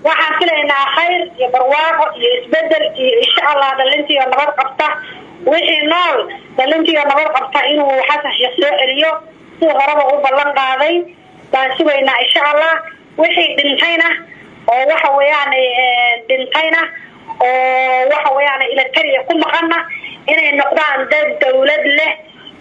waxaan filaynaa khayr iyo barwaaqo iyo isbedel iyo insha Allah dhalintii nabad qabta wixii nool dhalintii nabad qabta inuu xasan sheekh soo celiyo si horaba u ballan qaaday baan sugaynaa insha Allah wixii dhintayna oo waxa weeyaan dhintayna oo waxa weeyaan ila tariya ku maqana inay noqdaan dad dawlad leh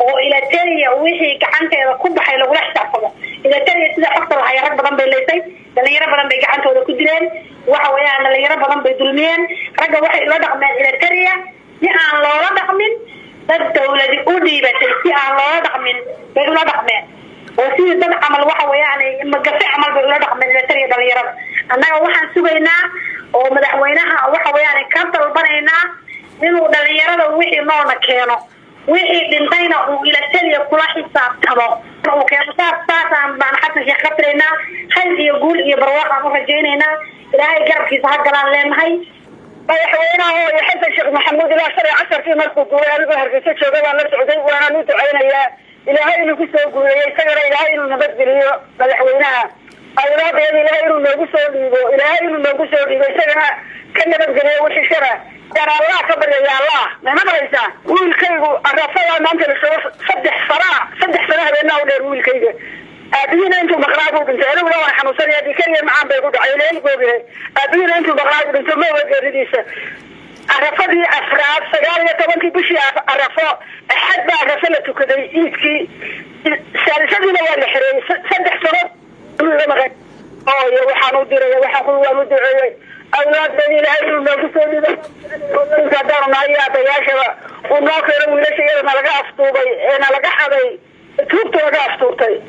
oo ila tariya wixii gacanteeda ku baxay lagu xisaabtamo ila tariya sida xogta la hayr badan bay leeysay dhalinyaro badan bay gacantooda ku dileen waxa weeyaan dhalinyaro badan bay dulmiyeen ragga waxay la dhaqmeen ila tariya si aan loola dhaqmin dad dawlad u dhiibatay si aan loola dhaqmin bay la dhaqmeen oo si dad amal waxa weeyaan magafi amal bay la dhaqmeen ila tariya dhalinyarada annaga waxaan sugaynaa oo madaxweynaha waxa weeyaan ka dalbanaynaa inuu dhalinyarada wixii noolna keeno wixii dhintayna uu ila taliya kula xisaabtamo oo keeno saasaan baan xasan sheekh qatrayna hal iyo guul iyo barwaaqo u rajaynaynaa ilaahay garabkiisa ha galaan leenahay madaxweynaha oo xasan sheekh maxamuud ilaa 10 markuu guuray anigu hargeysa joogay waan la socday waan u ducaynayaa ilaahay inuu ku soo guuray isagana ilaahay inuu nabad geliyo madaxweynaha awlaadayda ilaahay inuu noogu soo dhiibo ilaahay inuu noogu soo dhiibo isagana ka nabad geliyo wixii shara Allah ka barya Allah ma maraysa wiilkaygu arafada maanta la soo 3 sano habeenna u dheer wiilkayga aabiyina intuu maqlaadu dhintay anigu waan xanuunsanaya dikariya macaan bay ku dhacay ilaahay goobiye aabiyina intuu maqlaadu dhintay ma wadaadiisa arafadii afraad 19 bishii arafo axad baa arafa la tukaday iidkii saalisadina waa la xiray 3 sano oo waxaan u diray waxaan ku waan u duceeyay أولاد بني العيل والمقصود كدرنا يا بياشة وناكر ولا شيء أنا لقى أفطوبي أنا لقى حبي توبت لقى أفطوبي